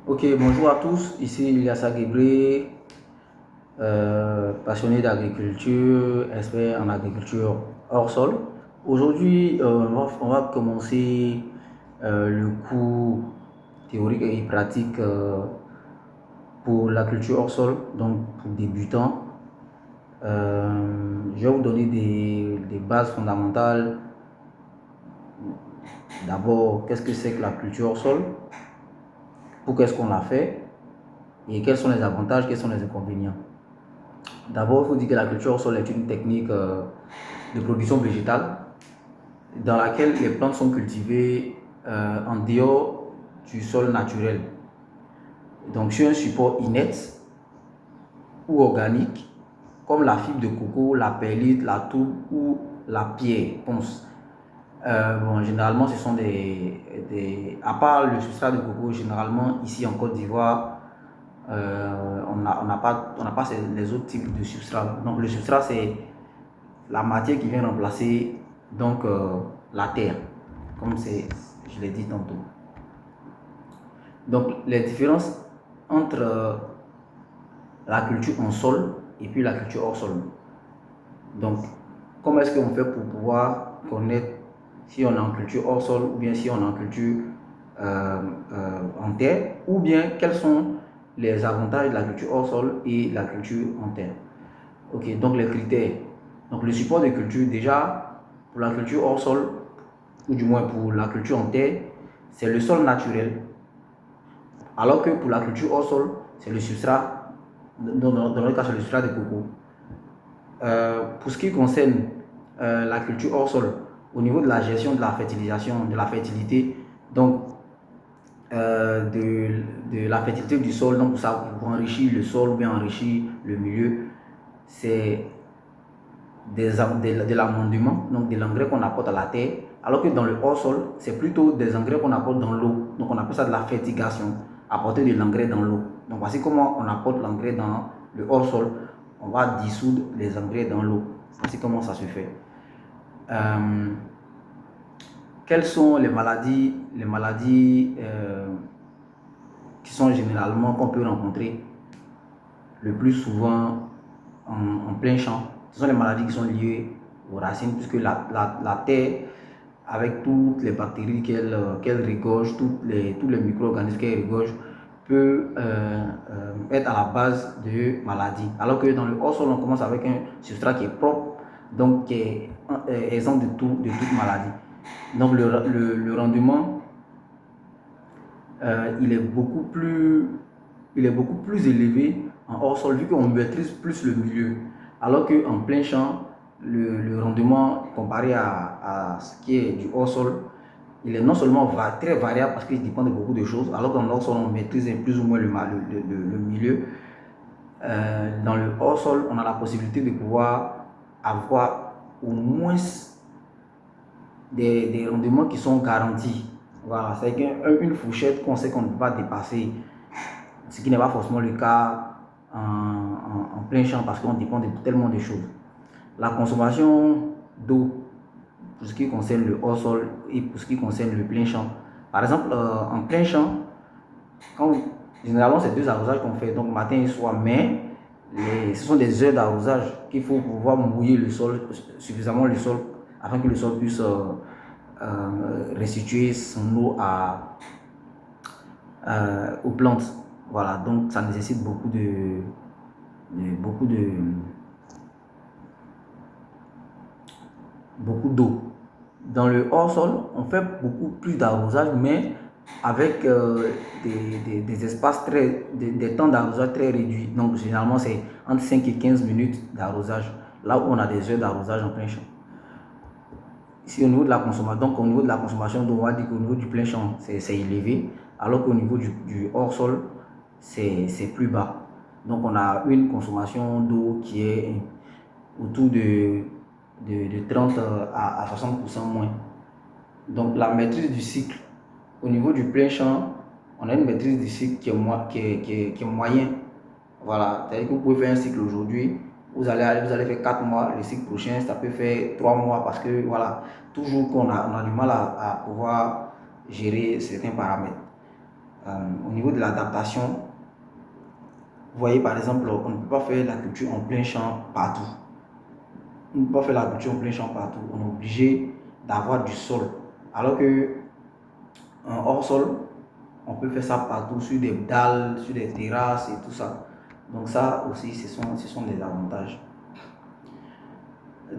Ok, bonjour à tous. Ici Ilyassa Guébré, passionné d'agriculture, expert en agriculture hors sol. Aujourd'hui, on va commencer le cours théorique et pratique pour la culture hors sol, donc pour débutants. Je vais vous donner des bases fondamentales. D'abord, qu'est-ce que c'est que la culture hors sol? Pourquoi est-ce qu'on la fait? Et quels sont les avantages, quels sont les inconvénients? D'abord, il faut dire que la culture au sol est une technique de production végétale dans laquelle les plantes sont cultivées en dehors du sol naturel. Donc, sur un support inerte ou organique, comme la fibre de coco, la perlite, la tourbe ou la pierre ponce. Généralement, ce sont à part le substrat de coco, généralement, ici en Côte d'Ivoire, on n'a pas les autres types de substrats. Donc, le substrat, c'est la matière qui vient remplacer donc la terre, comme je l'ai dit tantôt. Donc, les différences entre la culture en sol et puis la culture hors sol. Donc, comment est-ce qu'on fait pour pouvoir connaître si on est en culture hors sol ou bien si on est en culture en terre, ou bien quels sont les avantages de la culture hors sol et la culture en terre. Ok, donc les critères. Donc le support de culture, déjà, pour la culture hors sol, ou du moins pour la culture en terre, c'est le sol naturel. Alors que pour la culture hors sol, c'est le substrat, dans notre cas, c'est le substrat de coco. Pour ce qui concerne la culture hors sol, au niveau de la gestion de la fertilisation, de la fertilité, donc de la fertilité du sol, donc pour enrichir le sol ou bien enrichir le milieu, c'est de l'amendement, donc de l'engrais qu'on apporte à la terre, alors que dans le hors-sol, c'est plutôt des engrais qu'on apporte dans l'eau. Donc on appelle ça de la fertigation, apporter de l'engrais dans l'eau. Donc voici comment on apporte l'engrais dans le hors-sol. On va dissoudre les engrais dans l'eau. Voici comment ça se fait. Quelles sont les maladies qui sont généralement qu'on peut rencontrer le plus souvent en plein champ? Ce sont les maladies qui sont liées aux racines, puisque la terre, avec toutes les bactéries qu'elle regorge, tous les micro-organismes qu'elle regorge, peut être à la base de maladies. Alors que dans le hors-sol, on commence avec un substrat qui est propre, donc qui est exempt de toute maladie. Donc le rendement, il est beaucoup plus élevé en hors-sol, vu qu'on maîtrise plus le milieu. Alors qu'en plein champ, le rendement comparé à ce qui est du hors-sol, il est non seulement très variable parce qu'il dépend de beaucoup de choses, alors qu'en hors-sol, on maîtrise plus ou moins le milieu. Dans le hors-sol, on a la possibilité de pouvoir avoir au moins des rendements qui sont garantis. Voilà, c'est une fourchette qu'on sait qu'on ne peut pas dépasser, ce qui n'est pas forcément le cas en plein champ parce qu'on dépend de tellement de choses. La consommation d'eau pour ce qui concerne le hors-sol et pour ce qui concerne le plein champ. Par exemple, en plein champ, généralement c'est 2 arrosages qu'on fait, donc matin et soir, mais ce sont des heures d'arrosage qu'il faut pouvoir mouiller le sol, suffisamment le sol, afin que le sol puisse restituer son eau aux plantes. Voilà, donc ça nécessite beaucoup d'eau. Dans le hors-sol, on fait beaucoup plus d'arrosage, mais avec des espaces des temps d'arrosage très réduits. Donc généralement, c'est entre 5 et 15 minutes d'arrosage, là où on a des heures d'arrosage en plein champ. Ici, au niveau de la consommation, donc au niveau de la consommation d'eau, on va dire qu'au niveau du plein champ, c'est élevé, alors qu'au niveau du hors-sol, c'est plus bas. Donc on a une consommation d'eau qui est autour de 30 à 60% moins. Donc la maîtrise du cycle, au niveau du plein champ, on a une maîtrise du cycle qui est moyen. Voilà, c'est-à-dire que vous pouvez faire un cycle aujourd'hui, vous allez faire 4 mois, le cycle prochain, ça peut faire 3 mois parce que toujours qu'on a du mal à pouvoir gérer certains paramètres. Au niveau de l'adaptation, vous voyez par exemple, on ne peut pas faire la culture en plein champ partout. On ne peut pas faire la culture en plein champ partout. On est obligé d'avoir du sol. Alors que en hors sol, on peut faire ça partout, sur des dalles, sur des terrasses et tout ça. Donc ça aussi, ce sont des avantages.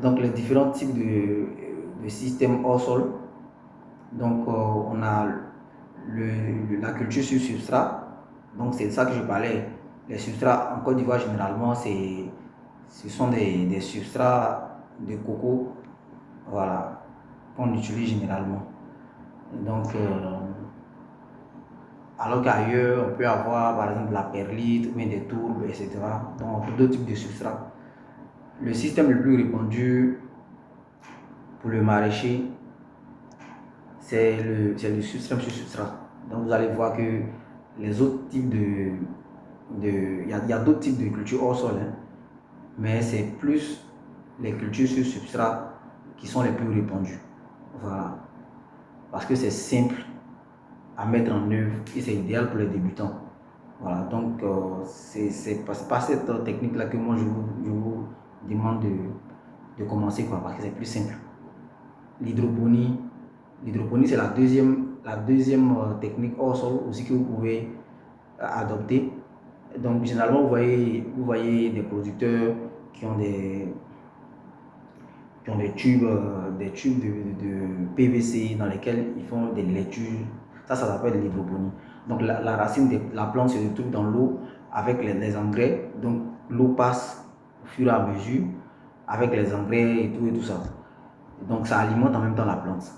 Donc les différents types de systèmes hors sol. Donc on a la culture sur substrat. Donc c'est de ça que je parlais. Les substrats en Côte d'Ivoire généralement, ce sont des substrats de coco, voilà, qu'on utilise généralement. Donc alors qu'ailleurs, on peut avoir par exemple la perlite, ou bien des tourbes, etc. Donc d'autres types de substrats. Le système le plus répandu pour le maraîcher, c'est le système sur substrat. Donc vous allez voir que les autres types il y a d'autres types de cultures hors sol, hein, mais c'est plus les cultures sur substrat qui sont les plus répandues. Voilà. Parce que c'est simple à mettre en œuvre et c'est idéal pour les débutants. Voilà, donc c'est pas cette technique-là que moi je vous demande de commencer, quoi, parce que c'est plus simple. L'hydroponie, c'est la deuxième technique hors sol aussi que vous pouvez adopter. Donc généralement vous voyez des producteurs qui ont des tubes, de PVC dans lesquels ils font des laitures. Ça s'appelle l'hydroponie. Donc la racine de la plante se retrouve dans l'eau avec les engrais. Donc l'eau passe au fur et à mesure avec les engrais et tout ça. Donc ça alimente en même temps la plante.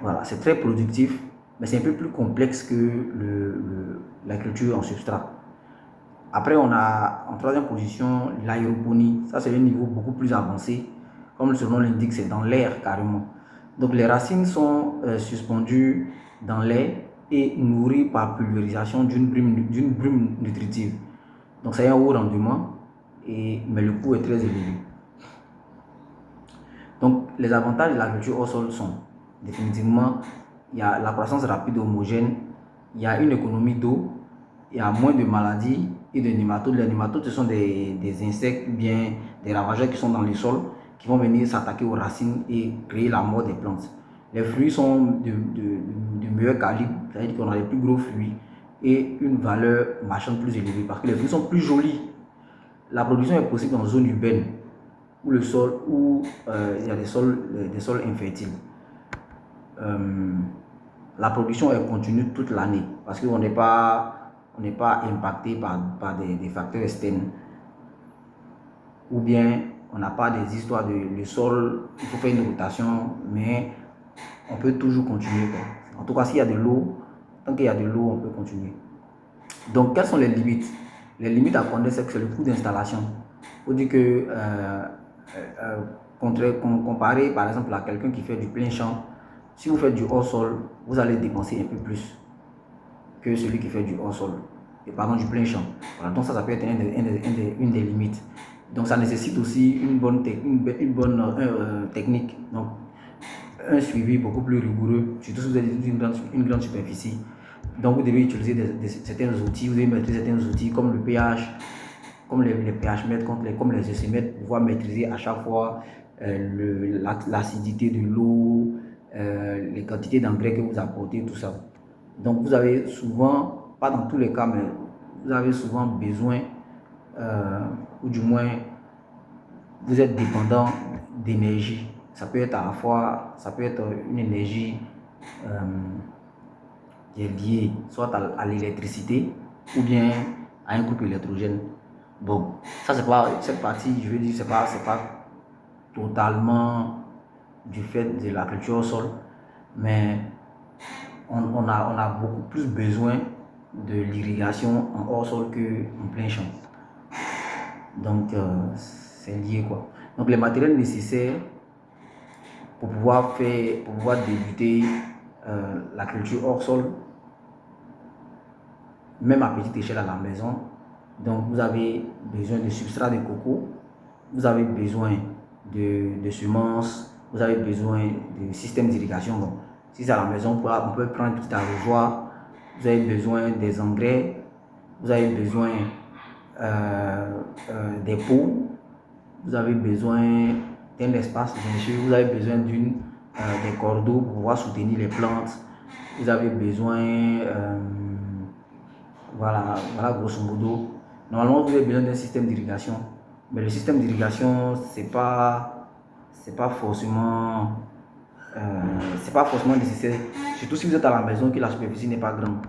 Voilà, c'est très productif, mais c'est un peu plus complexe que la culture en substrat. Après, on a en troisième position l'aéroponie. Ça, c'est un niveau beaucoup plus avancé. Comme le nom l'indique, c'est dans l'air carrément. Donc, les racines sont suspendues dans l'air et nourries par pulvérisation d'une brume nutritive. Donc, c'est un haut rendement, mais le coût est très élevé. Donc, les avantages de l'agriculture au sol sont définitivement, il y a la croissance rapide et homogène, il y a une économie d'eau, il y a moins de maladies et de nématodes. Les nématodes, ce sont des insectes, bien des ravageurs qui sont dans le sol, qui vont venir s'attaquer aux racines et créer la mort des plantes. Les fruits sont de meilleur calibre, c'est-à-dire qu'on a les plus gros fruits et une valeur marchande plus élevée parce que les fruits sont plus jolis. La production est possible en zone urbaine où il y a des sols infertiles. La production est continue toute l'année parce qu'on n'est pas impacté par des facteurs externes, ou bien on n'a pas des histoires de le sol, il faut faire une rotation, mais on peut toujours continuer, quoi. En tout cas, s'il y a de l'eau, tant qu'il y a de l'eau, on peut continuer. Donc, quelles sont les limites? Les limites à connaître, c'est que c'est le coût d'installation. Il faut dire que comparé par exemple à quelqu'un qui fait du plein champ, si vous faites du hors sol, vous allez dépenser un peu plus que celui qui fait du hors sol, et pardon, du plein champ. Voilà, donc ça peut être une des limites. Donc ça nécessite aussi une bonne technique, donc un suivi beaucoup plus rigoureux, surtout si vous avez une grande superficie. Donc vous devez utiliser certains outils, vous devez maîtriser certains outils comme le pH, comme les pH mètres, comme les EC mètres, pour pouvoir maîtriser à chaque fois l'acidité de l'eau, les quantités d'engrais que vous apportez, tout ça. Donc vous avez souvent, pas dans tous les cas, mais vous avez souvent besoin, ou du moins vous êtes dépendant d'énergie. Ça peut être à la fois, ça peut être une énergie qui est liée soit à l'électricité ou bien à un groupe électrogène. Bon, ça c'est pas cette partie, je veux dire, c'est pas totalement du fait de la culture au sol, mais on a beaucoup plus besoin de l'irrigation en hors sol qu'en plein champ. Donc c'est lié, quoi. Donc les matériels nécessaires pour pouvoir débuter la culture hors sol, même à petite échelle à la maison. Donc vous avez besoin de substrat de coco, vous avez besoin de semences, vous avez besoin de système d'irrigation. Donc si c'est à la maison, on peut prendre un petit arrosoir vous avez besoin des engrais, vous avez besoin des pots, vous avez besoin d'un espace, bien sûr, vous avez besoin des cordeaux pour pouvoir soutenir les plantes, vous avez besoin, voilà grosso modo. Normalement, vous avez besoin d'un système d'irrigation, mais le système d'irrigation, c'est pas forcément nécessaire, surtout si vous êtes à la maison que la superficie n'est pas grande.